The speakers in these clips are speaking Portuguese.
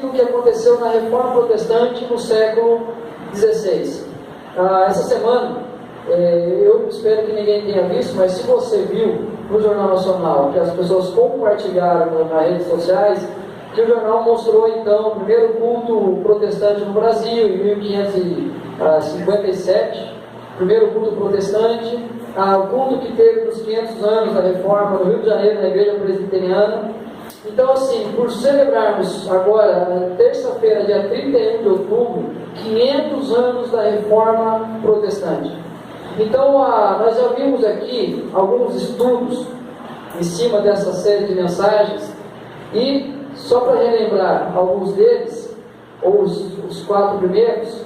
aquilo que aconteceu na Reforma Protestante no século XVI. Essa semana, eu espero que ninguém tenha visto, mas se você viu no Jornal Nacional, que as pessoas compartilharam nas redes sociais, que o jornal mostrou então o primeiro culto protestante no Brasil, em 1557, primeiro culto protestante, o culto que teve nos 500 anos da Reforma no Rio de Janeiro, na Igreja Presbiteriana. Então, assim, por celebrarmos agora, terça-feira, dia 31 de outubro, 500 anos da Reforma Protestante. Então, nós já vimos aqui alguns estudos em cima dessa série de mensagens, e só para relembrar alguns deles, ou os 4 primeiros: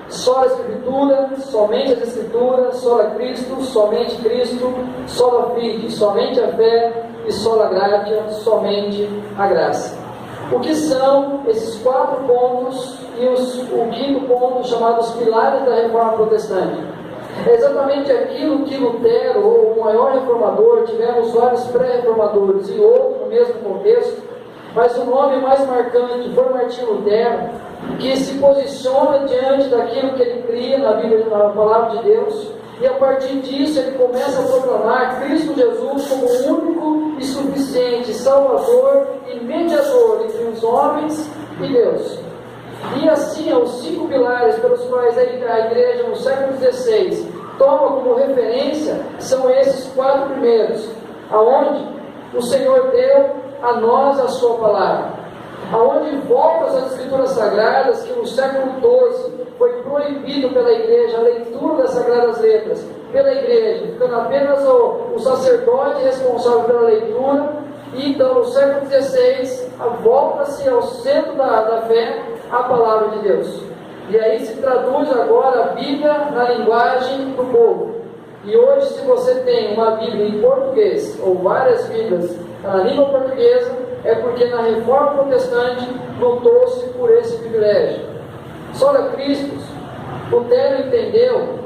só a Escritura, somente as Escrituras, sola Cristo, somente Cristo, sola fide, somente a fé, e sola gratia, somente a graça. O que são esses 4 pontos e o 5º ponto, chamado os pilares da Reforma Protestante? É exatamente aquilo que Lutero, ou o maior reformador, tivemos vários pré-reformadores e outros no mesmo contexto, mas o nome mais marcante foi Martinho Lutero, que se posiciona diante daquilo que ele cria na Bíblia, na Palavra de Deus, e a partir disso ele começa a proclamar Cristo Jesus como o único e suficiente Salvador e mediador entre os homens e Deus. E assim, os 5 pilares pelos quais a igreja no século XVI toma como referência são esses 4 primeiros, aonde o Senhor deu a nós a sua palavra, aonde volta às Escrituras Sagradas, que no século XII foi proibido pela igreja a leitura das Sagradas Letras pela igreja, ficando apenas o sacerdote responsável pela leitura. E então no século XVI volta-se ao centro da fé a palavra de Deus, e aí se traduz agora a Bíblia na linguagem do povo. E hoje, se você tem uma Bíblia em português ou várias Bíblias na língua portuguesa, é porque na Reforma Protestante lutou-se por esse privilégio. Sola Cristo, Lutero entendeu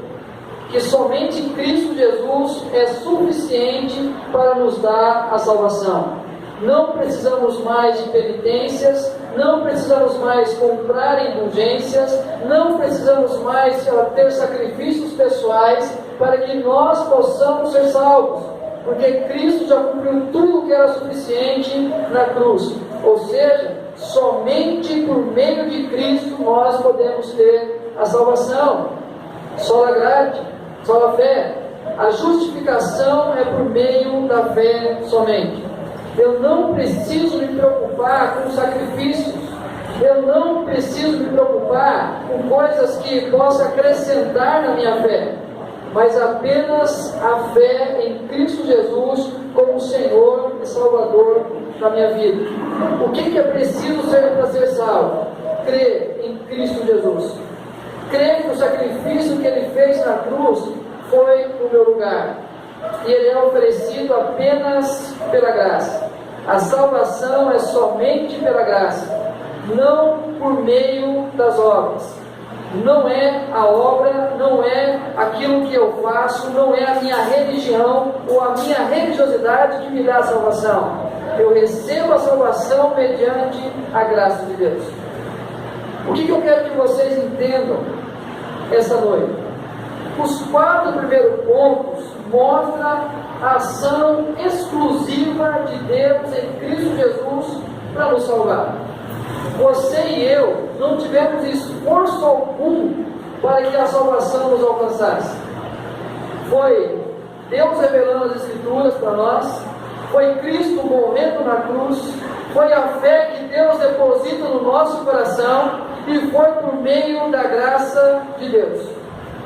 que somente Cristo Jesus é suficiente para nos dar a salvação. Não precisamos mais de penitências, não precisamos mais comprar indulgências, não precisamos mais ter sacrifícios pessoais para que nós possamos ser salvos, porque Cristo já cumpriu tudo que era suficiente na cruz. Ou seja, somente por meio de Cristo nós podemos ter a salvação. Sola gratia, sola fé. A justificação é por meio da fé somente. Eu não preciso me preocupar com sacrifícios, eu não preciso me preocupar com coisas que possa acrescentar na minha fé, mas apenas a fé em Cristo Jesus como Senhor e Salvador da minha vida. O que é preciso para ser salvo? Crer em Cristo Jesus, crer que o sacrifício que Ele fez na cruz foi no meu lugar, e Ele é oferecido apenas pela graça. A salvação é somente pela graça, não por meio das obras. Não é a obra, não é aquilo que eu faço, não é a minha religião ou a minha religiosidade que me dá a salvação. Eu recebo a salvação mediante a graça de Deus. O que eu quero que vocês entendam essa noite? Os 4 primeiros pontos mostram a ação exclusiva de Deus em Cristo Jesus para nos salvar. Você e eu não tivemos esforço algum para que a salvação nos alcançasse. Foi Deus revelando as Escrituras para nós, foi Cristo morrendo na cruz, foi a fé que Deus deposita no nosso coração e foi por meio da graça de Deus.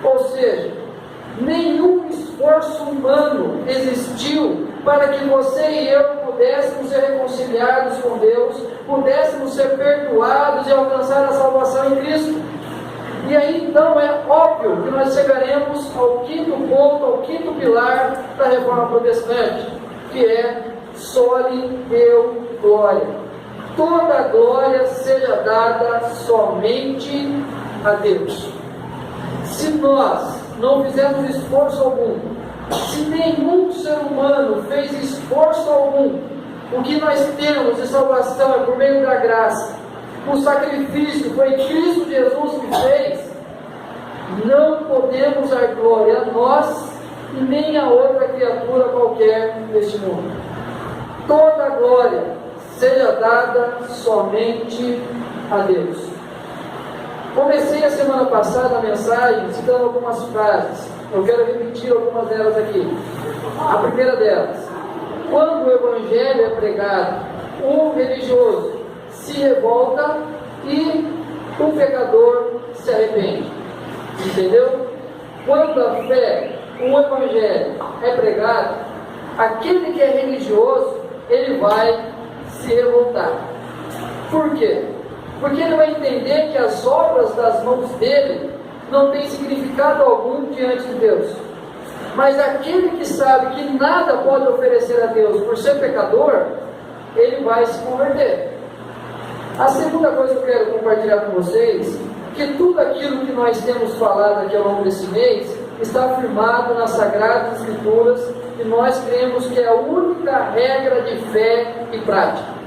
Ou seja, nenhum esforço humano existiu para que você e eu pudéssemos ser reconciliados com Deus, pudéssemos ser perdoados e alcançar a salvação em Cristo. E aí então é óbvio que nós chegaremos ao 5º ponto, ao 5º pilar da Reforma Protestante, que é soli Deo glória. Toda a glória seja dada somente a Deus. Se nós não fizemos esforço algum, se nenhum ser humano fez esforço algum, o que nós temos de salvação é por meio da graça. o sacrifício que foi Cristo Jesus que fez, não podemos dar glória a nós e nem a outra criatura qualquer neste mundo. Toda a glória seja dada somente a Deus. Comecei a semana passada a mensagem citando algumas frases. Eu quero repetir algumas delas aqui. A primeira delas: quando o Evangelho é pregado, o religioso se revolta e o pecador se arrepende. Entendeu? Quando a fé, o Evangelho é pregado, aquele que é religioso, ele vai se revoltar. Por quê? Porque ele vai entender que as obras das mãos dele não têm significado algum diante de Deus. Mas aquele que sabe que nada pode oferecer a Deus por ser pecador, ele vai se converter. A segunda coisa que eu quero compartilhar com vocês, que tudo aquilo que nós temos falado aqui ao longo desse mês, está afirmado nas Sagradas Escrituras, e nós cremos que é a única regra de fé e prática.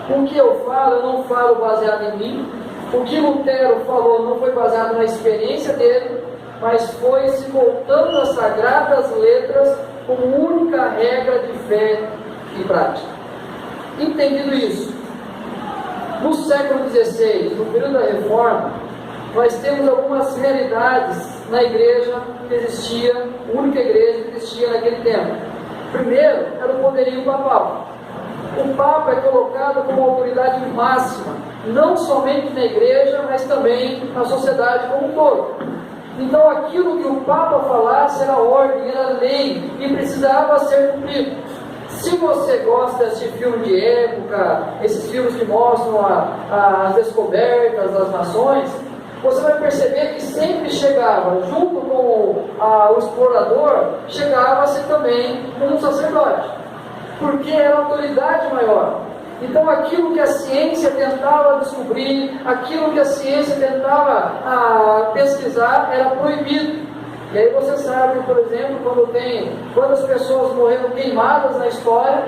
O que eu falo, eu não falo baseado em mim. O que Lutero falou não foi baseado na experiência dele, mas foi se voltando às Sagradas Letras como única regra de fé e prática. Entendido isso, no século XVI, no período da Reforma, nós temos algumas realidades na igreja que existia, a única igreja que existia naquele tempo. Primeiro, era o poderio papal. O Papa é colocado como autoridade máxima, não somente na igreja, mas também na sociedade como um todo. Então aquilo que o Papa falasse era ordem, era lei, e precisava ser cumprido. Se você gosta de assistir filme de época, esses filmes que mostram as descobertas das nações, você vai perceber que sempre chegava, junto com o explorador, chegava-se também um sacerdote, porque era a autoridade maior. Então aquilo que a ciência tentava descobrir, aquilo que a ciência tentava pesquisar, era proibido. E aí você sabe, por exemplo, quantas pessoas morreram queimadas na história,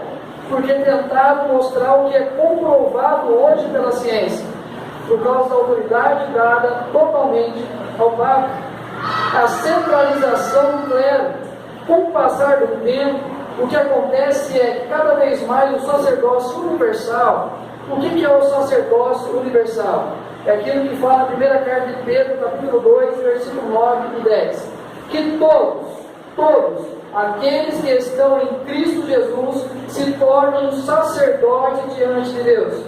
porque tentavam mostrar o que é comprovado hoje pela ciência, por causa da autoridade dada totalmente ao Papa. A centralização do clero. Com o passar do tempo, o que acontece é que cada vez mais o sacerdócio universal. O que é o sacerdócio universal? É aquilo que fala na primeira carta de Pedro, capítulo 2, versículo 9 e 10. Que todos aqueles que estão em Cristo Jesus se tornem um sacerdote diante de Deus.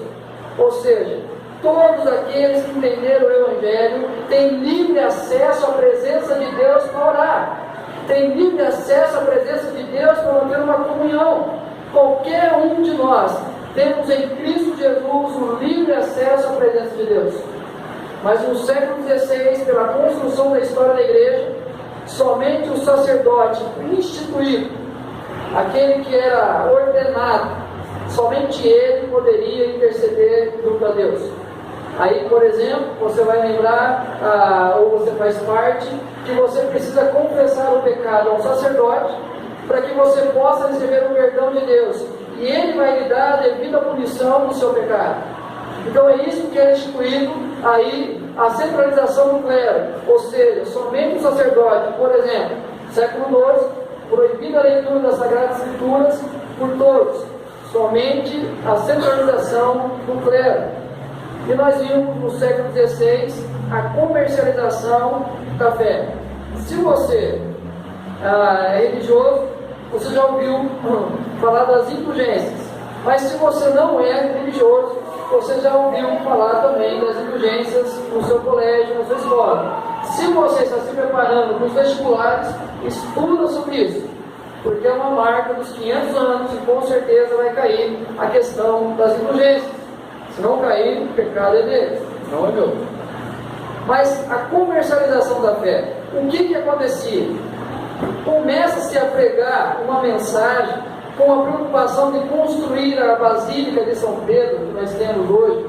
Ou seja, todos aqueles que entenderam o Evangelho têm livre acesso à presença de Deus para orar. Tem livre acesso à presença de Deus para ter uma comunhão. Qualquer um de nós temos em Cristo Jesus o livre acesso à presença de Deus. Mas no século XVI, pela construção da história da igreja, somente o sacerdote instituído, aquele que era ordenado, somente ele poderia interceder junto a Deus. Aí, por exemplo, você vai lembrar, ou você faz parte, que você precisa confessar o pecado ao sacerdote, para que você possa receber o perdão de Deus, e ele vai lhe dar a devida punição do seu pecado. Então é isso que é instituído aí, a centralização do clero, ou seja, somente o sacerdote. Por exemplo, século XII, proibida a leitura das Sagradas Escrituras por todos, somente a centralização do clero. E nós vimos no século XVI a comercialização da fé. Se você é religioso, você já ouviu falar das indulgências. Mas se você não é religioso, você já ouviu falar também das indulgências no seu colégio, na sua escola. Se você está se preparando para os vestibulares, estuda sobre isso, porque é uma marca dos 500 anos e com certeza vai cair a questão das indulgências. Se não cair, o pecado é deles, não é meu. Mas a comercialização da fé, o que acontecia? Começa-se a pregar uma mensagem com a preocupação de construir a Basílica de São Pedro, que nós temos hoje.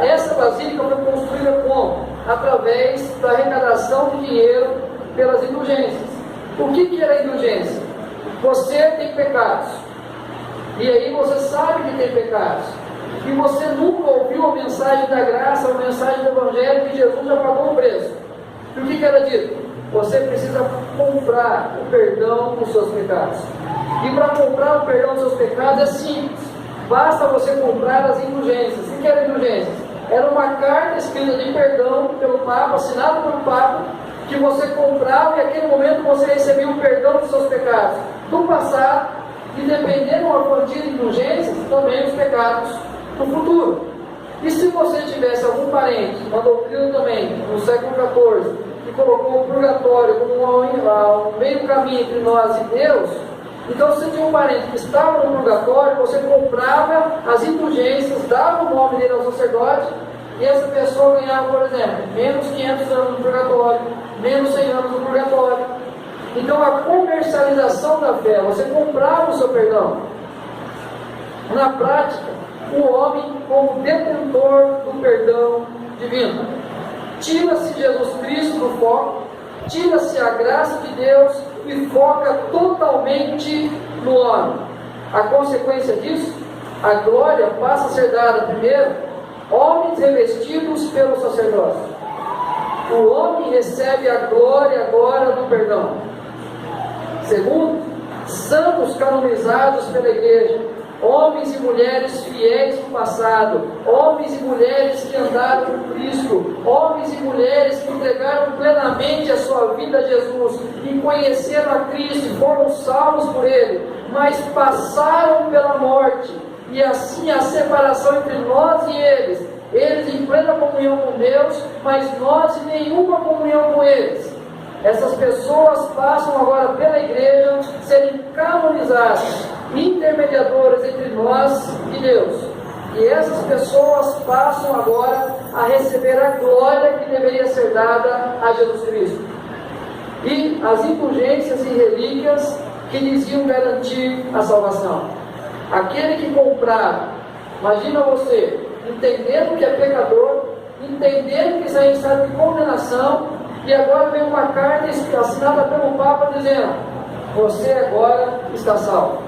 Essa Basílica foi construída como? Através da arrecadação de dinheiro pelas indulgências. O que era a indulgência? Você tem pecados, e aí você sabe que tem pecados, e você nunca ouviu a mensagem da graça, a mensagem do Evangelho, que Jesus já pagou o preço. E o que era dito? Você precisa comprar o perdão dos seus pecados. E para comprar o perdão dos seus pecados é simples. Basta você comprar as indulgências. O que eram indulgências? Era uma carta escrita de perdão pelo Papa, assinada pelo Papa, que você comprava e naquele momento você recebia o perdão dos seus pecados do passado e, dependendo da quantia de indulgências, também os pecados do futuro. E se você tivesse algum parente, uma doutrina também, no século XIV, que colocou o purgatório como um meio caminho entre nós e Deus, então se tinha um parente que estava no purgatório, você comprava as indulgências, dava o nome dele ao sacerdote, e essa pessoa ganhava, por exemplo, menos 500 anos no purgatório, menos 100 anos no purgatório. Então a comercialização da fé, você comprava o seu perdão. Na prática, o homem como detentor do perdão divino. Tira-se Jesus Cristo do foco, tira-se a graça de Deus e foca totalmente no homem. A consequência disso, a glória passa a ser dada primeiro, homens revestidos pelo sacerdócio. O homem recebe a glória agora do perdão. Segundo, santos canonizados pela igreja, homens e mulheres fiéis no passado, homens e mulheres que andaram com Cristo, homens e mulheres que entregaram plenamente a sua vida a Jesus e conheceram a Cristo e foram salvos por Ele, mas passaram pela morte, e assim a separação entre nós e eles em plena comunhão com Deus, mas nós em nenhuma comunhão com eles. Essas pessoas passam agora pela igreja serem canonizadas, intermediadoras entre nós e Deus. E essas pessoas passam agora a receber a glória que deveria ser dada a Jesus Cristo. E as indulgências e relíquias que lhes iam garantir a salvação. Aquele que comprar, imagina você, entendendo que é pecador, entendendo que está em estado de condenação, e agora vem uma carta assinada pelo Papa dizendo: você agora está salvo.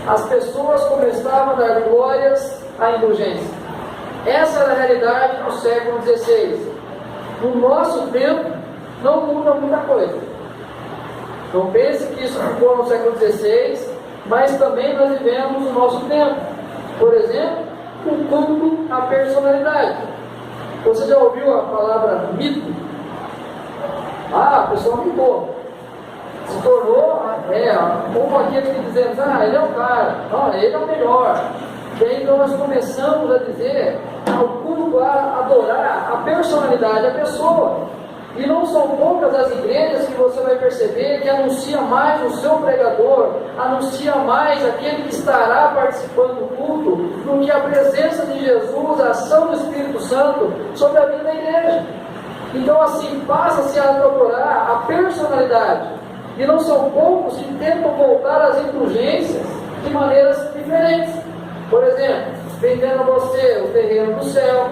As pessoas começavam a dar glórias à indulgência. Essa era a realidade do século XVI. No nosso tempo, não muda muita coisa. Não pense que isso ficou no século XVI, mas também nós vivemos no nosso tempo. Por exemplo, o culto à personalidade. Você já ouviu a palavra mito? A pessoa mitou. Se tornou, como aquele que dizemos, ele é o cara, ele é o melhor. E aí então nós começamos a dizer, ao culto, a adorar a personalidade, a pessoa. E não são poucas as igrejas que você vai perceber que anuncia mais o seu pregador, anuncia mais aquele que estará participando do culto, do que a presença de Jesus, a ação do Espírito Santo sobre a vida da igreja. Então assim, passa-se a adorar a personalidade. E não são poucos que tentam voltar às indulgências de maneiras diferentes. Por exemplo, vendendo a você o terreno do céu,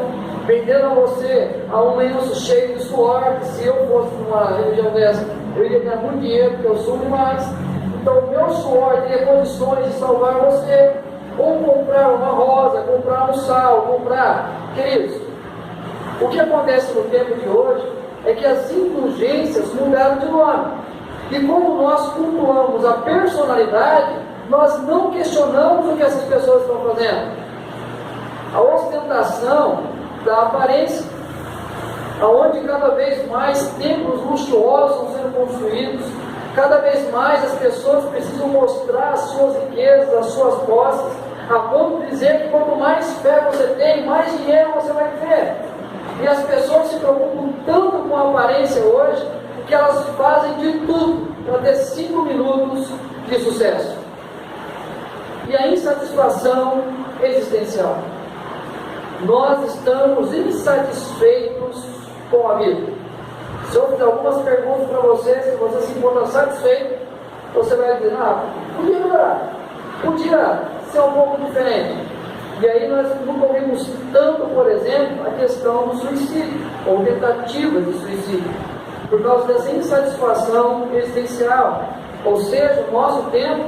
vendendo a você a um lenço cheio de suor, que se eu fosse numa religião dessa, eu iria ganhar muito dinheiro, porque eu sou demais. Então o meu suor teria condições de salvar você. Ou comprar uma rosa, comprar um sal, comprar. Queridos, o que acontece no tempo de hoje é que as indulgências mudaram de nome. E como nós cultuamos a personalidade, nós não questionamos o que essas pessoas estão fazendo. A ostentação da aparência, aonde cada vez mais templos luxuosos estão sendo construídos, cada vez mais as pessoas precisam mostrar as suas riquezas, as suas posses, a ponto de dizer que quanto mais fé você tem, mais dinheiro você vai ter. E as pessoas se preocupam tanto com a aparência hoje, que elas fazem de tudo para ter 5 minutos de sucesso. E a insatisfação existencial. Nós estamos insatisfeitos com a vida. Se eu fizer algumas perguntas para você, se você se encontra satisfeito, você vai dizer, podia melhorar, podia ser um pouco diferente. E aí nós nunca ouvimos tanto, por exemplo, a questão do suicídio, ou tentativa de suicídio, por causa dessa insatisfação existencial. Ou seja, o nosso tempo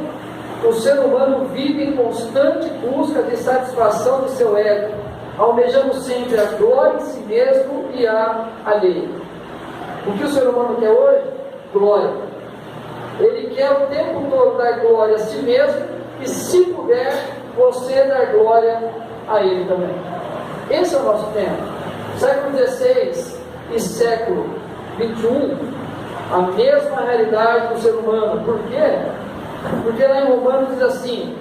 O ser humano vive em constante busca de satisfação do seu ego, almejando sempre a glória em si mesmo e a alheio. O que o ser humano quer hoje? Glória. Ele quer o tempo todo dar glória a si mesmo e, se puder, você dar glória a ele também. Esse é o nosso tempo. Século XVI e século XXI, a mesma realidade do ser humano. Por quê? Porque lá em Romanos diz assim: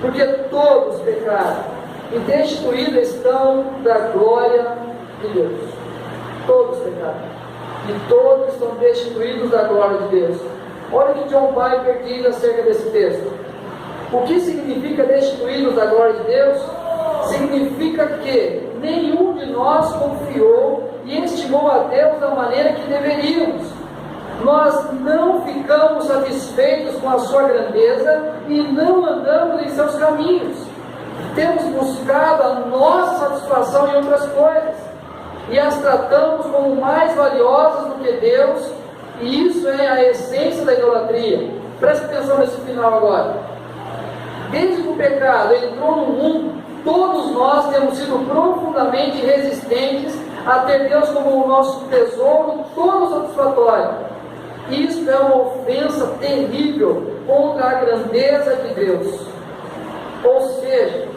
porque todos pecaram e destituídos estão da glória de Deus. Todos pecaram e todos estão destituídos da glória de Deus. Olha o que John Piper diz acerca desse texto. O que significa destituídos da glória de Deus? Significa que nenhum de nós confiou e estimou a Deus da maneira que deveríamos. Nós não ficamos satisfeitos com a sua grandeza e não andamos em seus caminhos. Temos buscado a nossa satisfação em outras coisas e as tratamos como mais valiosas do que Deus, e isso é a essência da idolatria. Preste atenção nesse final agora. Desde que o pecado entrou no mundo, todos nós temos sido profundamente resistentes a ter Deus como o nosso tesouro todo satisfatório. Isso é uma ofensa terrível contra a grandeza de Deus. Ou seja,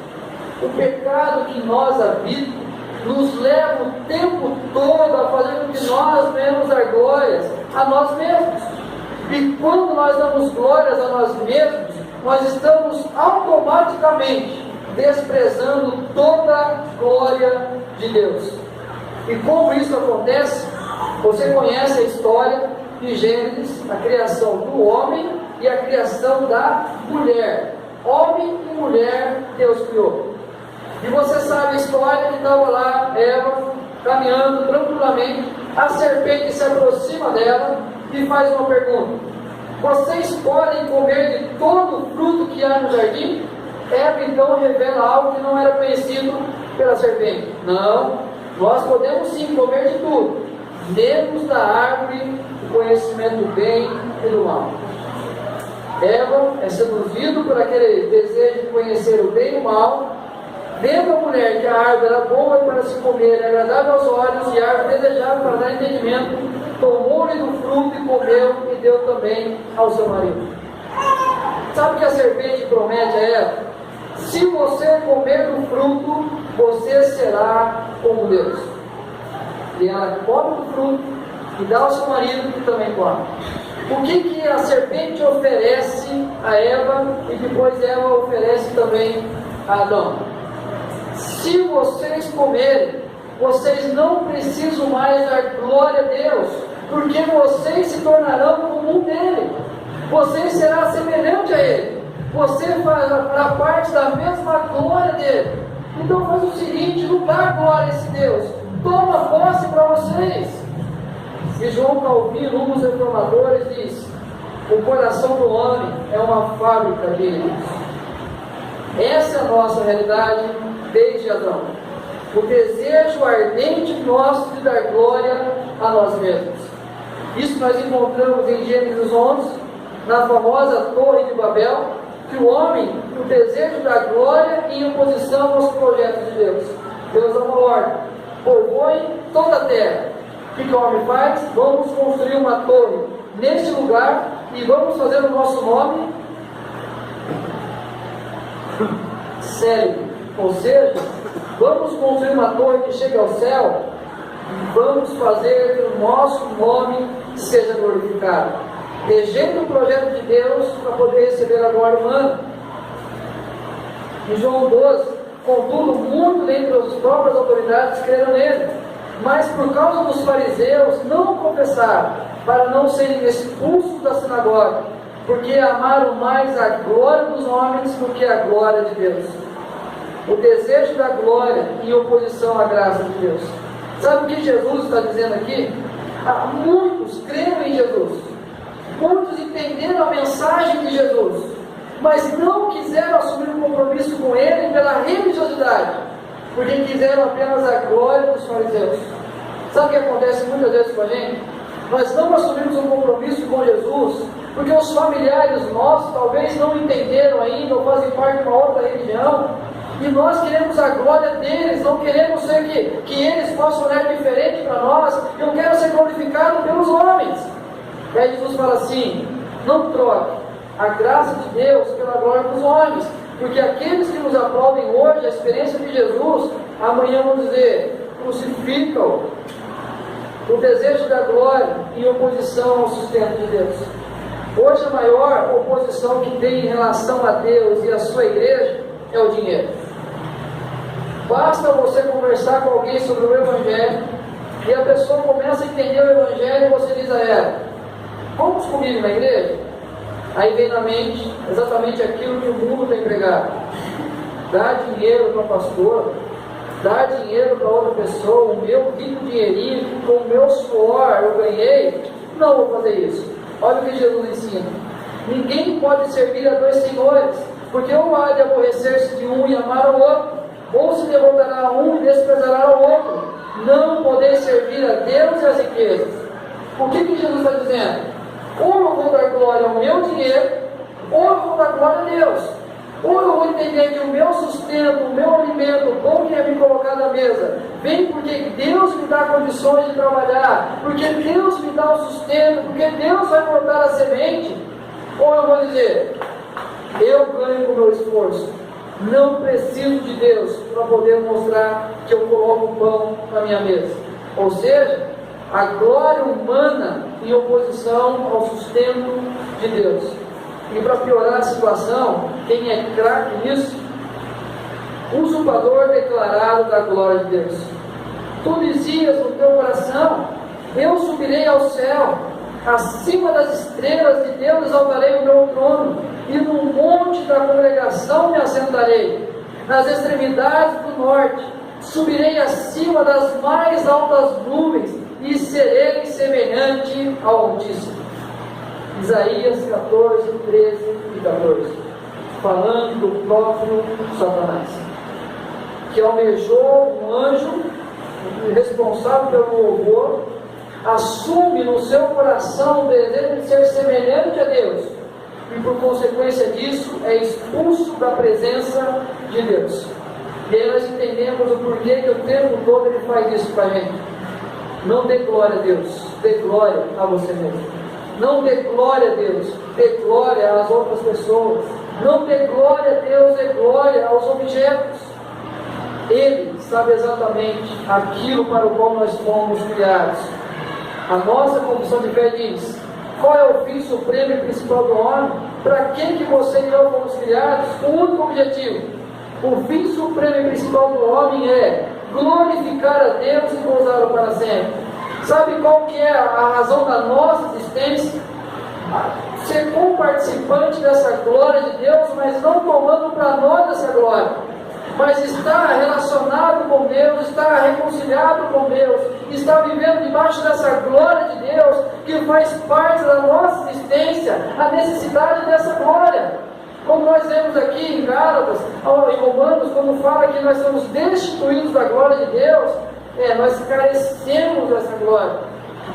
o pecado que em nós habita nos leva o tempo todo a fazer com que nós venhamos dar glórias a nós mesmos. E quando nós damos glórias a nós mesmos, nós estamos automaticamente desprezando toda a glória de Deus. E como isso acontece? Você conhece a história de Gênesis, a criação do homem e a criação da mulher. Homem e mulher Deus criou. E você sabe a história que estava lá Eva caminhando tranquilamente, a serpente se aproxima dela e faz uma pergunta: vocês podem comer de todo o fruto que há no jardim? Eva então revela algo que não era conhecido pela serpente: não, nós podemos sim comer de tudo, menos da árvore do conhecimento do bem e do mal. Eva é seduzido por aquele desejo de conhecer o bem e o mal. Vendo a mulher que a árvore era boa para se comer, agradável aos olhos e árvore desejável para dar entendimento, tomou-lhe do fruto e comeu e deu também ao seu marido. Sabe o que a serpente promete a ela? Se você comer do fruto, você será como Deus. E ela come do fruto e dá ao seu marido, que também come. O que a serpente oferece a Eva e depois Eva oferece também a Adão? Se vocês comerem, vocês não precisam mais dar glória a Deus, porque vocês se tornarão como um dele. Você será semelhante a ele. Você fará parte da mesma glória dele. Então faz o seguinte: não dá glória a esse Deus, toma posse para vocês. E João Calvino, um dos reformadores, diz: o coração do homem é uma fábrica de ídolos. Essa é a nossa realidade desde Adão. O desejo ardente nosso de dar glória a nós mesmos. Isso nós encontramos em Gênesis 11, na famosa Torre de Babel, que o homem, o desejo da glória em oposição aos projetos de Deus. Deus dá uma ordem: povoem toda a terra. O que o homem faz? Vamos construir uma torre neste lugar e vamos fazer o nosso nome célebre. Ou seja, vamos construir uma torre que chegue ao céu e vamos fazer que o nosso nome seja glorificado. Rejeita o projeto de Deus para poder receber a glória humana. Em João 12, contudo, muitos dentre as próprias autoridades creram nele, mas por causa dos fariseus não o confessaram, para não serem expulsos da sinagoga, porque amaram mais a glória dos homens do que a glória de Deus. O desejo da glória em oposição à graça de Deus. Sabe o que Jesus está dizendo aqui? Muitos creram em Jesus, muitos entenderam a mensagem de Jesus, mas não quiseram assumir um compromisso com Ele pela religiosidade, porque quiseram apenas a glória dos fariseus. Sabe o que acontece muitas vezes com a gente? nós não assumimos um compromisso com Jesus, porque os familiares nossos talvez não entenderam ainda, ou fazem parte de uma outra religião, e nós queremos a glória deles, não queremos ser que eles possam olhar diferente para nós. Eu quero ser glorificado pelos homens. E aí Jesus fala assim: não troque a graça de Deus pela glória dos homens, porque aqueles que nos aplaudem hoje a experiência de Jesus, amanhã vão dizer: crucificam o desejo da glória em oposição ao sustento de Deus. Hoje a maior oposição que tem em relação a Deus e a sua igreja é o dinheiro. Basta você conversar com alguém sobre o Evangelho e a pessoa começa a entender o Evangelho e você diz a ela: vamos comigo na igreja? Aí vem na mente exatamente aquilo que o mundo tem pregado: dá dinheiro para o pastor, dá dinheiro para outra pessoa, o meu rico dinheirinho que com o meu suor eu ganhei. Não vou fazer isso. Olha o que Jesus ensina: ninguém pode servir a dois senhores, porque ou há de aborrecer-se de um e amar ao outro, ou se devotará a um e desprezará ao outro. Não podeis servir a Deus e às riquezas. O que Jesus está dizendo? Ou eu vou dar glória ao meu dinheiro, ou eu vou dar glória a Deus. Ou eu vou entender que o meu sustento, o meu alimento, o pão que é me colocar na mesa, vem porque Deus me dá condições de trabalhar, porque Deus me dá o sustento, porque Deus vai botar a semente. Ou eu vou dizer: eu ganho com o meu esforço, não preciso de Deus para poder mostrar que eu coloco o pão na minha mesa. Ou seja, a glória humana em oposição ao sustento de Deus. E para piorar a situação, quem é craque nisso? Usurpador declarado da glória de Deus. Tu dizias no teu coração: eu subirei ao céu, acima das estrelas de Deus exaltarei o meu trono, e no monte da congregação me assentarei, nas extremidades do norte, subirei acima das mais altas nuvens, e serei semelhante ao Altíssimo. Isaías 14, 13 e 14, falando do próprio Satanás, que almejou um anjo responsável pelo louvor, assume no seu coração o desejo de ser semelhante a Deus, e por consequência disso é expulso da presença de Deus. E aí nós entendemos o porquê que o tempo todo ele faz isso para a gente. Não dê glória a Deus, dê glória a você mesmo. Não dê glória a Deus, dê glória às outras pessoas. Não dê glória a Deus, dê glória aos objetos. Ele sabe exatamente aquilo para o qual nós fomos criados. A nossa confissão de fé diz: qual é o fim supremo e principal do homem? Para que você e eu fomos criados? O único objetivo. O fim supremo e principal do homem é glorificar a Deus e gozá-lo para sempre. Sabe qual que é a razão da nossa existência? Ser comparticipante dessa glória de Deus, mas não tomando para nós essa glória, mas estar relacionado com Deus, estar reconciliado com Deus, estar vivendo debaixo dessa glória de Deus, que faz parte da nossa existência, a necessidade dessa glória. Como nós vemos aqui em Gálatas, em Romanos, quando fala que nós somos destituídos da glória de Deus, nós carecemos dessa glória.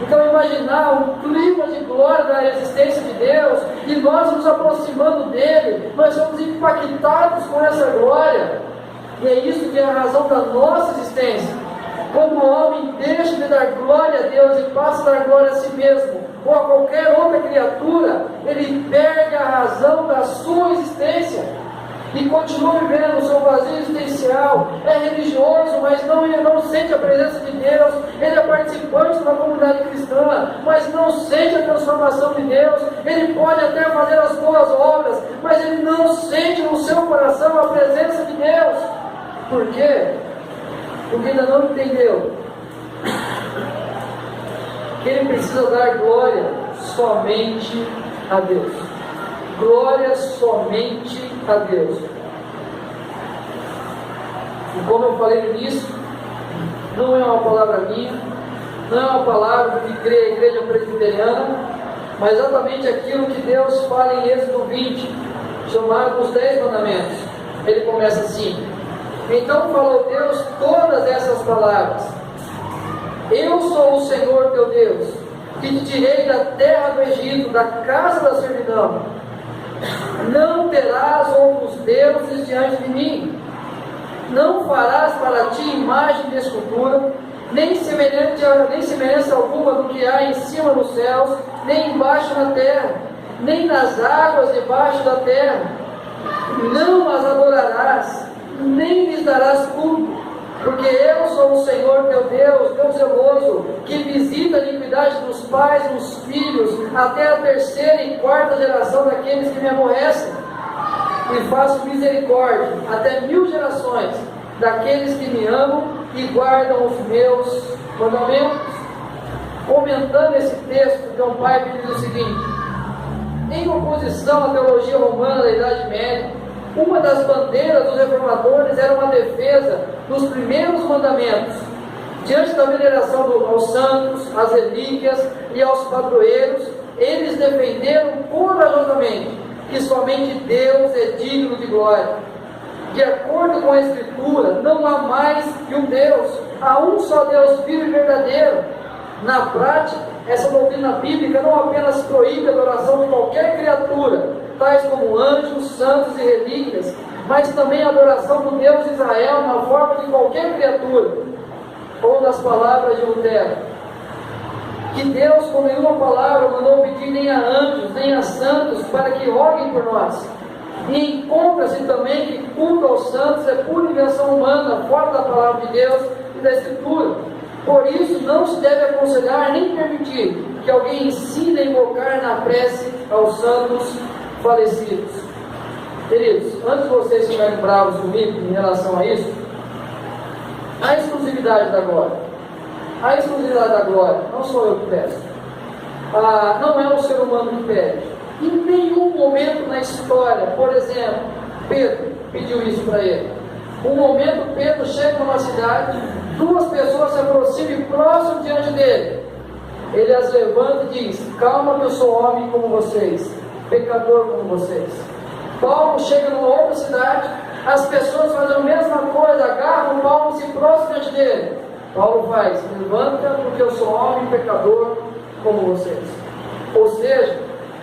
Então imaginar um clima de glória da existência de Deus, e nós nos aproximando dele, nós somos impactados com essa glória, e é isso que é a razão da nossa existência. Quando o homem deixa de dar glória a Deus e passa a dar glória a si mesmo, ou a qualquer outra criatura, ele perde a razão da sua existência, e continua vivendo o seu vazio existencial. É religioso, mas não sente a presença de Deus. Ele é participante da comunidade cristã, mas não sente a transformação de Deus. Ele pode até fazer as boas obras, mas ele não sente no seu coração a presença de Deus. Por quê? Porque ainda não entendeu que ele precisa dar glória somente a Deus. Glória somente a Deus. E como eu falei no início, não é uma palavra minha, não é uma palavra que crê a igreja presbiteriana, mas exatamente aquilo que Deus fala em Êxodo 20, chamado os 10 mandamentos. Ele começa assim: então falou Deus todas essas palavras: eu sou o Senhor teu Deus, que te tirei da terra do Egito, da casa da servidão. Não terás outros deuses diante de mim. Não farás para ti imagem de escultura, nem semelhança alguma do que há em cima nos céus, nem embaixo na terra, nem nas águas debaixo da terra. Não as adorarás, nem lhes darás culto, porque eu sou o Senhor teu Deus, Deus zeloso, que visita a iniquidade dos pais nos filhos, até a terceira e quarta geração daqueles que me aborrecem, e faço misericórdia até 1000 gerações daqueles que me amam e guardam os meus mandamentos. Comentando esse texto, John Piper diz o seguinte: em oposição à teologia romana da Idade Média, uma das bandeiras dos reformadores era uma defesa dos primeiros mandamentos. Diante da veneração aos santos, às relíquias e aos padroeiros, eles defenderam corajosamente que somente Deus é digno de glória. De acordo com a Escritura, não há mais que um Deus, há um só Deus vivo e verdadeiro. Na prática, essa doutrina bíblica não apenas proíbe a adoração de qualquer criatura, tais como anjos, santos e relíquias, mas também a adoração do Deus de Israel na forma de qualquer criatura. Ou das palavras de Lutero, que Deus com nenhuma palavra mandou pedir nem a anjos, nem a santos, para que roguem por nós. E encontra-se também que culto aos santos é pura invenção humana, fora da palavra de Deus e da Escritura. Por isso, não se deve aconselhar nem permitir que alguém ensine a invocar na prece aos santos falecidos. Queridos, antes de vocês ficarem bravos comigo em relação a isso, a exclusividade da glória. A exclusividade da glória, não sou eu que peço. Não é o ser humano que pede. Em nenhum momento na história, por exemplo, Pedro pediu isso para ele. Um momento Pedro chega numa cidade, 2 pessoas se aproximam e próximo diante dele. Ele as levanta e diz: calma que eu sou homem como vocês, pecador como vocês. Paulo chega numa outra cidade, as pessoas fazem a mesma coisa, agarram Paulo e se prostram diante dele. Paulo faz: levanta porque eu sou homem pecador como vocês. Ou seja,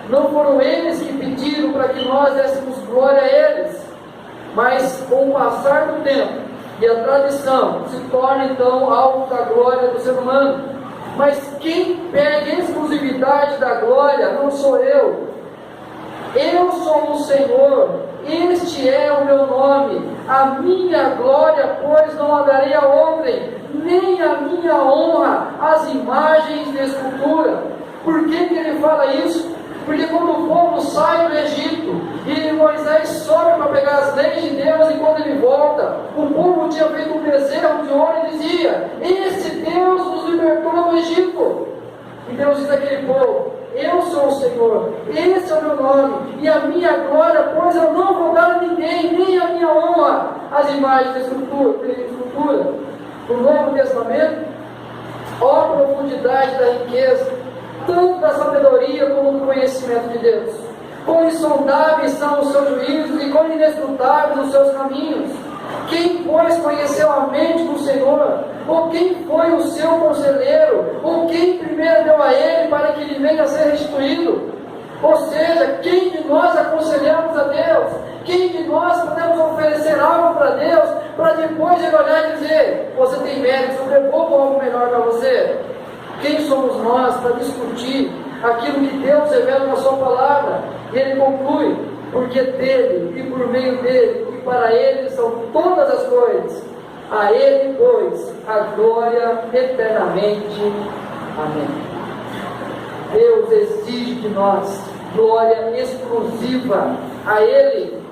não foram eles que pediram para que nós dessemos glória a eles, mas com o passar do tempo e a tradição se torna então algo da glória do ser humano. Mas quem pega a exclusividade da glória não sou eu. Eu sou o Senhor, este é o meu nome, a minha glória, pois não a darei a outrem, nem a minha honra às imagens de escultura. Por que ele fala isso? Porque quando o povo sai do Egito e Moisés sobe para pegar as leis de Deus, e quando ele volta, o povo tinha feito um bezerro de ouro e dizia: esse Deus nos libertou do Egito. E Deus diz àquele povo: eu sou o Senhor, esse é o meu nome, e a minha glória, pois eu não vou dar a ninguém, nem a minha honra às imagens de escultura. No Novo Testamento, ó profundidade da riqueza, tanto da sabedoria como do conhecimento de Deus. Quão insondáveis são os seus juízos e quão inescrutáveis os seus caminhos. Quem, pois, conheceu a mente do Senhor? Ou quem foi o seu conselheiro? Ou quem primeiro deu a ele para que ele venha a ser restituído? Ou seja, quem de nós aconselhamos a Deus? Quem de nós podemos oferecer algo para Deus, para depois ele olhar e dizer: você tem mérito, eu devolvo algo melhor para você? Quem somos nós para discutir aquilo que Deus revela na sua palavra? E ele conclui: porque dele, e por meio dele, e para ele são todas as coisas. A ele, pois, a glória eternamente. Amém. Deus exige de nós glória exclusiva a ele.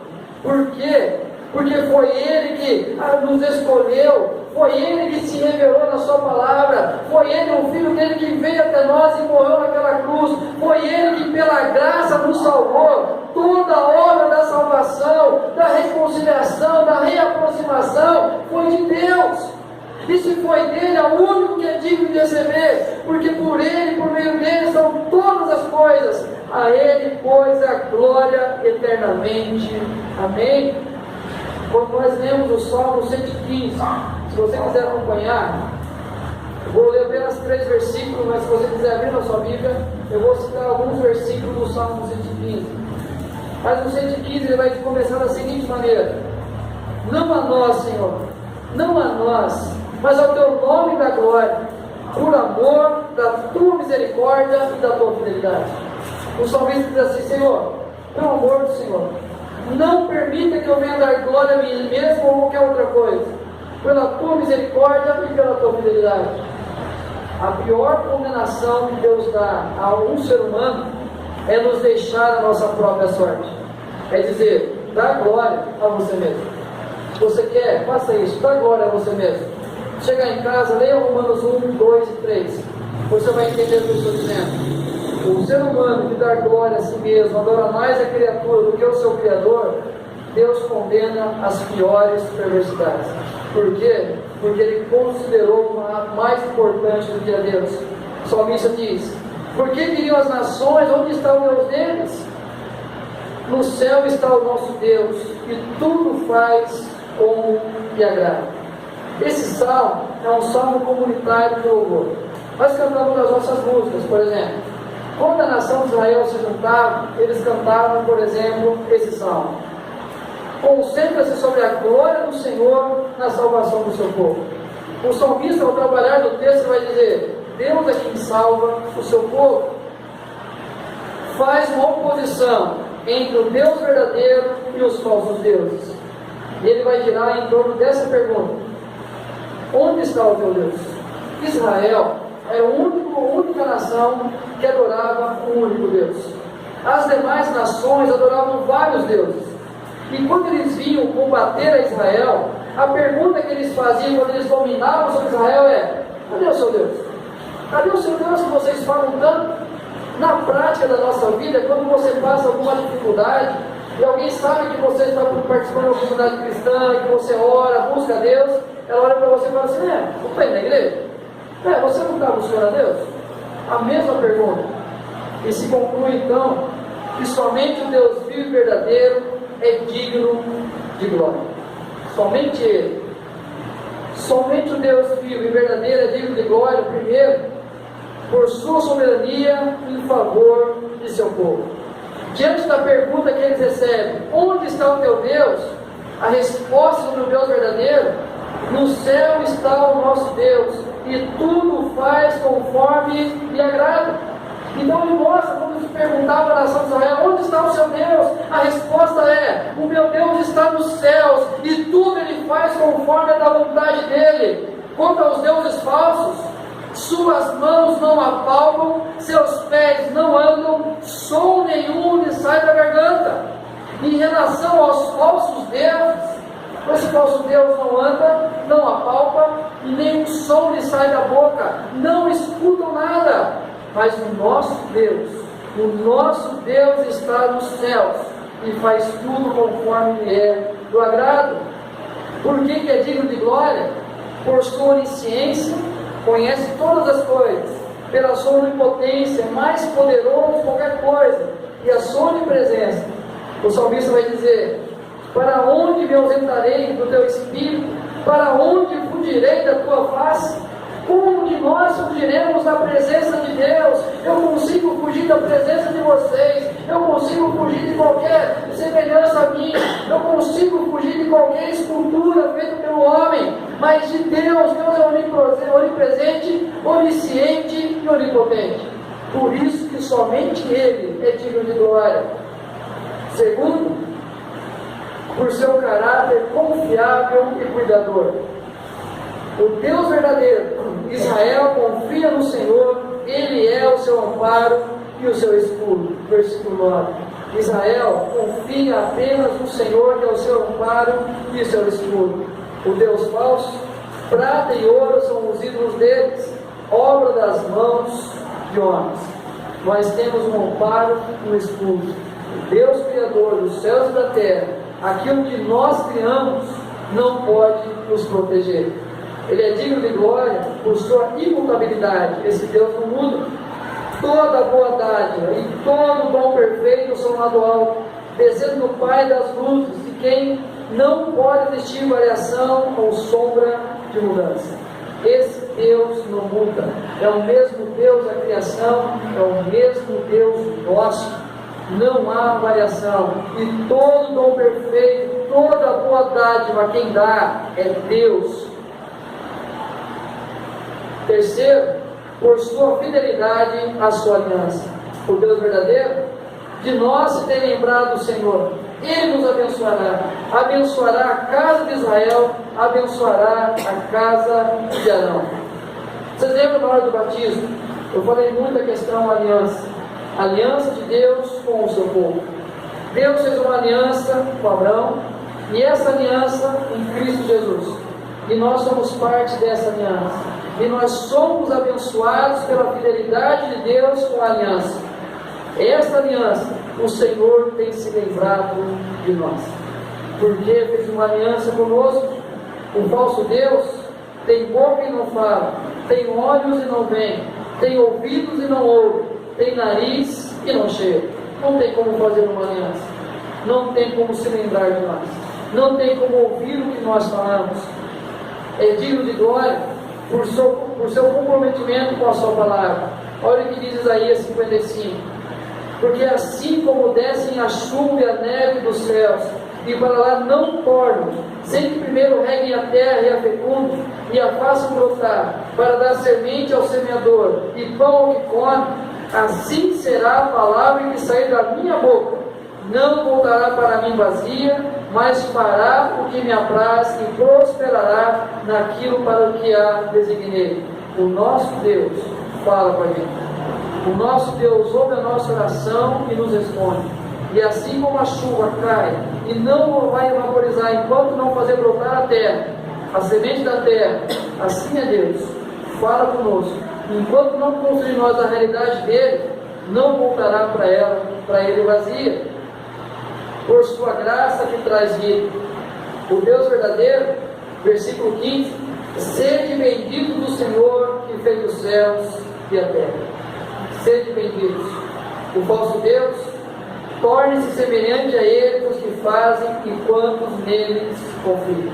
Por quê? Porque foi ele que nos escolheu, foi ele que se revelou na sua palavra, foi ele, o Filho dele, que veio até nós e morreu naquela cruz, foi ele que pela graça nos salvou. Toda a obra da salvação, da reconciliação, da reaproximação foi de Deus. E se foi dele, é o único que é digno de receber, porque por ele, por meio dele, são todas as coisas. A ele, pois, a glória eternamente. Amém? Quando nós lemos o Salmo 115, se você quiser acompanhar, Vou ler apenas 3 versículos, mas se você quiser abrir na sua Bíblia, eu vou citar alguns versículos do Salmo 115. Mas no 115 ele vai começar da seguinte maneira: não a nós, Senhor, não a nós, mas ao teu nome da glória, por amor da tua misericórdia e da tua fidelidade. O salmista diz assim: Senhor, pelo amor do Senhor, não permita que eu venha dar glória a mim mesmo ou qualquer outra coisa, pela tua misericórdia e pela tua fidelidade. A pior condenação que Deus dá a um ser humano é nos deixar a nossa própria sorte. É dizer, dá glória a você mesmo. Você quer? Faça isso, dá glória a você mesmo. Chegar em casa, leia Romanos 1, 2 e 3. Você vai entender o que eu estou dizendo. O ser humano que dá glória a si mesmo, adora mais a criatura do que o seu Criador, Deus condena as piores perversidades. Por quê? Porque ele considerou a mais importante do que a Deus. O salmista diz: por que diriam as nações, onde está o Deus deles? No céu está o nosso Deus, e tudo faz como lhe agrada. Esse salmo é um salmo comunitário de louvor. Nós cantamos nas nossas músicas, por exemplo. Quando a nação de Israel se juntava, eles cantavam, por exemplo, esse salmo. Concentra-se sobre a glória do Senhor na salvação do seu povo. O salmista, ao trabalhar no texto, vai dizer: Deus é quem salva o seu povo. Faz uma oposição entre o Deus verdadeiro e os falsos deuses. E ele vai girar em torno dessa pergunta: onde está o teu Deus? Israel era a única nação que adorava um único Deus. As demais nações adoravam vários deuses. E quando eles vinham combater a Israel, a pergunta que eles faziam quando eles dominavam sobre Israel é: cadê o seu Deus? Cadê o seu Deus que vocês falam tanto? Na prática da nossa vida, quando você passa alguma dificuldade e alguém sabe que você está participando de uma comunidade cristã, que você ora, busca a Deus, ela olha para você e fala assim: não está indo na igreja? Você não está buscando a Deus? A mesma pergunta. E se conclui então que somente o Deus vivo e verdadeiro é digno de glória. Somente Ele. Somente o Deus vivo e verdadeiro é digno de glória, primeiro, por sua soberania em favor de seu povo. Diante da pergunta que eles recebem: onde está o teu Deus? A resposta sobre o Deus verdadeiro: no céu está o nosso Deus, e tudo faz conforme lhe agrada. Então ele mostra, quando se perguntava à nação de Israel: onde está o seu Deus? A resposta é: o meu Deus está nos céus, e tudo ele faz conforme a da vontade dele. Quanto aos deuses falsos, suas mãos não apalpam, seus pés não andam, som nenhum lhe sai da garganta. Em relação aos falsos deuses, esse falso Deus não anda, não apalpa, e nem um som lhe sai da boca, não escutam nada. Mas o nosso Deus está nos céus e faz tudo conforme lhe é do agrado. Por que é digno de glória? Por sua onisciência, conhece todas as coisas, pela sua onipotência, mais poderoso que qualquer coisa, e a sua onipresença. O salmista vai dizer: para onde me ausentarei do teu espírito? Para onde fugirei da tua face? Como que nós fugiremos da presença de Deus? Eu consigo fugir da presença de vocês, eu consigo fugir de qualquer semelhança a mim, eu consigo fugir de qualquer escultura feita pelo homem, mas de Deus é onipresente, onisciente e onipotente. Por isso que somente Ele é digno de glória. Segundo, por seu caráter confiável e cuidador. O Deus verdadeiro, Israel confia no Senhor, Ele é o seu amparo e o seu escudo. Versículo 9. Israel confia apenas no Senhor, que é o seu amparo e o seu escudo. O Deus falso, prata e ouro são os ídolos deles, obra das mãos de homens. Nós temos um amparo e um escudo. O Deus Criador dos céus e da terra, aquilo que nós criamos, não pode nos proteger. Ele é digno de glória por sua imutabilidade. Esse Deus não muda. Toda boa dádiva e todo dom perfeito são lá do alto, descendo do Pai das luzes, de quem não pode existir variação ou sombra de mudança. Esse Deus não muda, é o mesmo Deus da criação, é o mesmo Deus nosso, não há variação, e todo dom perfeito, toda boa dádiva, quem dá é Deus. Terceiro, por sua fidelidade à sua aliança. O Deus verdadeiro, de nós se tem lembrado o Senhor, Ele nos abençoará a casa de Israel, abençoará a casa de Arão. Vocês lembram na hora do batismo? Eu falei muito da questão aliança, aliança de Deus com o seu povo. Deus fez uma aliança com Abraão, e essa aliança em Cristo Jesus, e nós somos parte dessa aliança, e nós somos abençoados pela fidelidade de Deus com a aliança. Essa aliança, o Senhor tem se lembrado de nós, porque fez uma aliança conosco. O falso Deus tem boca e não fala, tem olhos e não vê, tem ouvidos e não ouve, tem nariz e não cheira. Não tem como fazer uma aliança, não tem como se lembrar de nós, não tem como ouvir o que nós falamos. É digno de glória por seu comprometimento com a sua palavra. Olha o que diz Isaías 55. Porque assim como descem a chuva e a neve dos céus, e para lá não tornam, sem que primeiro reguem a terra e a fecundem, e a façam brotar, para dar semente ao semeador, e pão ao que come, assim será a palavra que sair da minha boca. Não voltará para mim vazia, mas fará o que me apraz, e prosperará naquilo para o que a designei. O nosso Deus fala com a gente. O nosso Deus ouve a nossa oração e nos responde. E assim como a chuva cai e não vai evaporizar enquanto não fazer brotar a terra, a semente da terra, assim é Deus, fala conosco. Enquanto não construir nós a realidade dele, não voltará para ele vazia. Por sua graça que traz vida. O Deus verdadeiro, versículo 15: sede bendito do Senhor que fez os céus e a terra. Sede benditos. O falso Deus, torne-se semelhante a ele os que fazem e quantos neles confiam.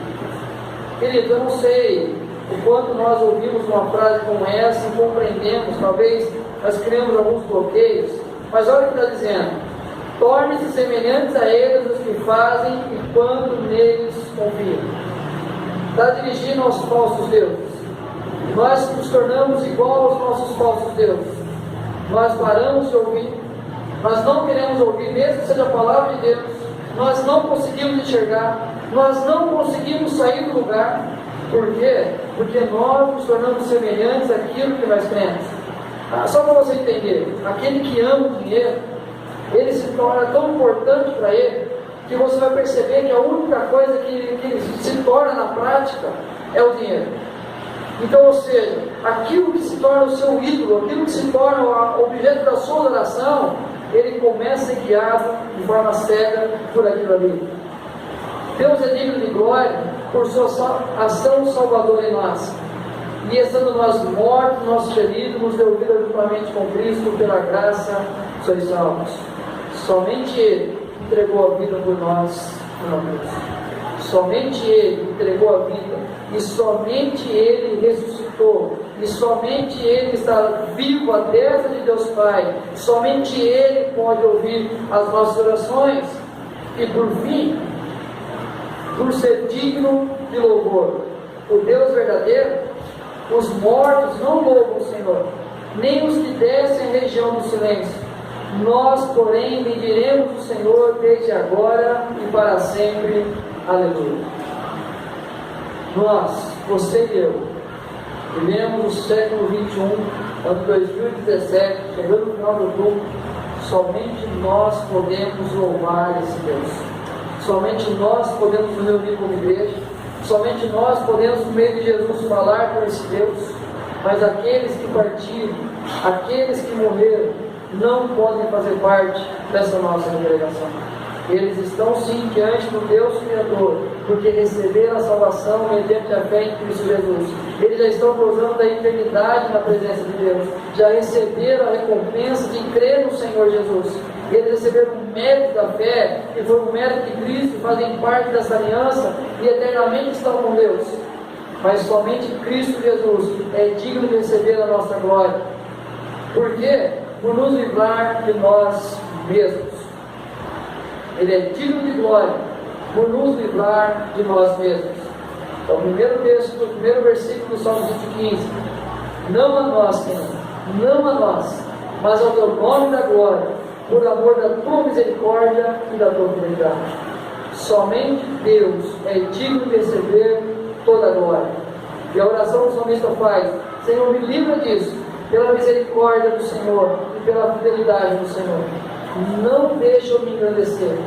Querido, eu não sei o quanto nós ouvimos uma frase como essa e compreendemos, talvez nós criamos alguns bloqueios, mas olha o que está dizendo: torne-se semelhantes a eles os que fazem e quantos neles confiam. Está dirigindo aos falsos deuses. Nós nos tornamos igual aos nossos falsos deuses. Nós paramos de ouvir, nós não queremos ouvir, mesmo que seja a palavra de Deus, nós não conseguimos enxergar, nós não conseguimos sair do lugar. Por quê? Porque nós nos tornamos semelhantes àquilo que nós cremos. Só para você entender, aquele que ama o dinheiro, ele se torna tão importante para ele, que você vai perceber que a única coisa que se torna na prática é o dinheiro. Então, ou seja, aquilo que se torna o seu ídolo, aquilo que se torna o objeto da sua adoração, ele começa a ser guiado de forma cega por aquilo ali. Deus é digno de glória por sua ação salvadora em nós. E estando nós mortos, nossos feridos, nos deu vida juntamente com Cristo, pela graça sois salvos. Somente Ele entregou a vida por nós, não Deus. Somente Ele entregou a vida, e somente Ele ressuscitou, e somente Ele está vivo à destra de Deus Pai, somente Ele pode ouvir as nossas orações. E por fim, por ser digno de louvor, o Deus verdadeiro, os mortos não louvam o Senhor, nem os que descem a região do silêncio. Nós, porém, bendiremos o Senhor desde agora e para sempre. Aleluia. Nós, você e eu, vivemos no século 21, ano 2017, chegando no final do culto. Somente nós podemos louvar esse Deus. Somente nós podemos nos reunir como igreja. Somente nós podemos, no meio de Jesus, falar com esse Deus. Mas aqueles que partiram, aqueles que morreram, não podem fazer parte dessa nossa congregação. Eles estão sim diante do Deus Criador, porque receberam a salvação mediante a fé em Cristo Jesus. Eles já estão gozando da eternidade na presença de Deus, já receberam a recompensa de crer no Senhor Jesus. Eles receberam o mérito da fé, que foi o mérito de Cristo, fazem parte dessa aliança e eternamente estão com Deus. mas somente Cristo Jesus é digno de receber a nossa glória. Por quê? Por nos livrar de nós mesmos. Ele é digno de glória por nos livrar de nós mesmos. Então, o primeiro texto, o primeiro versículo do Salmo 115: não a nós, Senhor, não a nós, mas ao teu nome da glória, por amor da tua misericórdia e da tua fidelidade. Somente Deus é digno de receber toda a glória. E a oração do salmista faz: Senhor, me livra disso, pela misericórdia do Senhor e pela fidelidade do Senhor. Não deixa eu me engrandecer,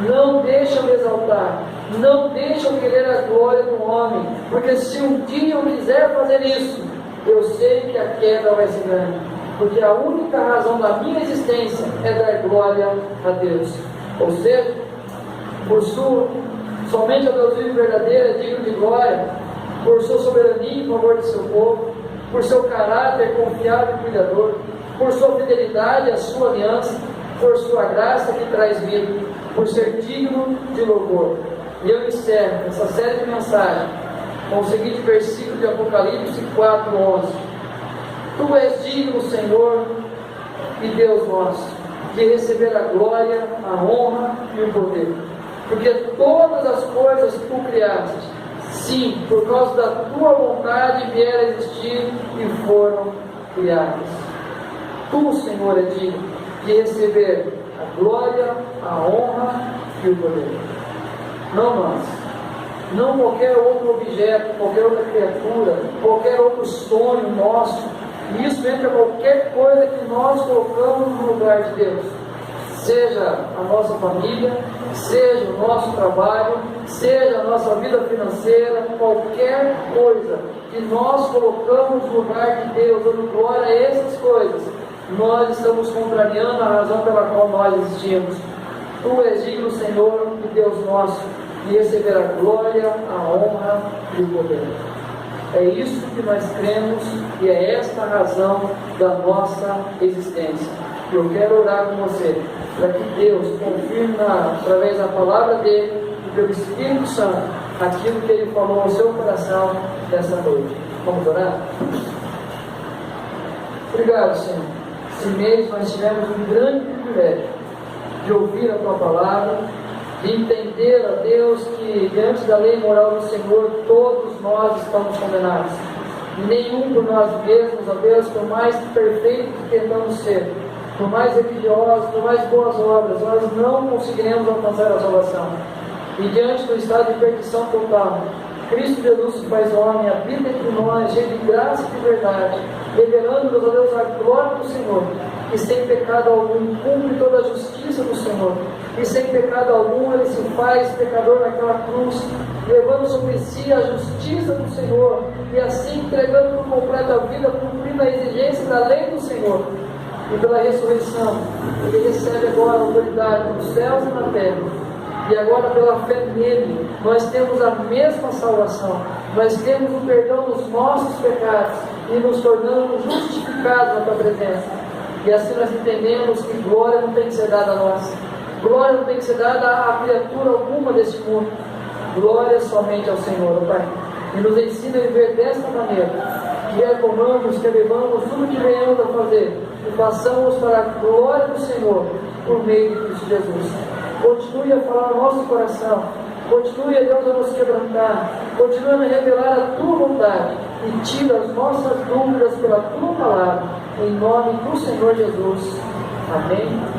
não deixa eu me exaltar, não deixa eu querer a glória do homem, porque se um dia eu quiser fazer isso, eu sei que a queda vai ser grande, porque a única razão da minha existência é dar glória a Deus. Ou seja, somente a Deus vivo verdadeiro é digno de glória, por sua soberania em favor de seu povo, por seu caráter confiável e cuidador, por sua fidelidade à sua aliança, por sua graça que traz vida, por ser digno de louvor. E eu encerro essa série de mensagens com o seguinte versículo de Apocalipse 4:11: Tu és digno, Senhor e Deus nosso, de receber a glória, a honra e o poder, porque todas as coisas tu criaste, sim, por causa da tua vontade vieram a existir e foram criadas. Tu, Senhor, é digno de receber a glória, a honra e o poder. Não nós, não qualquer outro objeto, qualquer outra criatura, qualquer outro sonho nosso. E isso entra qualquer coisa que nós colocamos no lugar de Deus. Seja a nossa família, seja o nosso trabalho, seja a nossa vida financeira, qualquer coisa que nós colocamos no lugar de Deus, dando glória a essas coisas, nós estamos contrariando a razão pela qual nós existimos. Tu és digno, Senhor e Deus nosso, de receber a glória, a honra e o poder. É isso que nós cremos e é esta a razão da nossa existência. Eu quero orar com você, para que Deus confirme através da palavra dele e pelo Espírito Santo aquilo que ele falou ao seu coração nessa noite. Vamos orar? Obrigado, Senhor. Esse mês nós tivemos um grande privilégio de ouvir a tua palavra, de entender, a Deus, que diante da lei moral do Senhor todos nós estamos condenados. Nenhum por nós mesmos, ó Deus, por mais perfeito que tentamos ser, por mais religiosos, por mais boas obras, nós não conseguiremos alcançar a salvação. E diante do estado de perdição total, Cristo Jesus se faz homem, habita entre nós, cheio de graça e de verdade, revelando-nos, ó Deus, a glória do Senhor, e sem pecado algum cumpre toda a justiça do Senhor, e sem pecado algum ele se faz pecador naquela cruz, levando sobre si a justiça do Senhor, e assim entregando por completo a vida, cumprindo a exigência da lei do Senhor. E pela ressurreição, ele recebe agora a autoridade nos céus e na terra. E agora, pela fé nele, nós temos a mesma salvação, nós temos o perdão dos nossos pecados e nos tornamos justificados na tua presença. E assim nós entendemos que glória não tem que ser dada a nós, glória não tem que ser dada a criatura alguma deste mundo, glória somente ao Senhor, Pai. E nos ensina a viver desta maneira, que recomamos, que levamos tudo que venhamos a fazer e façamos para a glória do Senhor, por meio de Cristo Jesus. Continue a falar no nosso coração, continue, a Deus, a nos quebrantar, continue a revelar a tua vontade e tira as nossas dúvidas pela tua palavra, em nome do Senhor Jesus. Amém.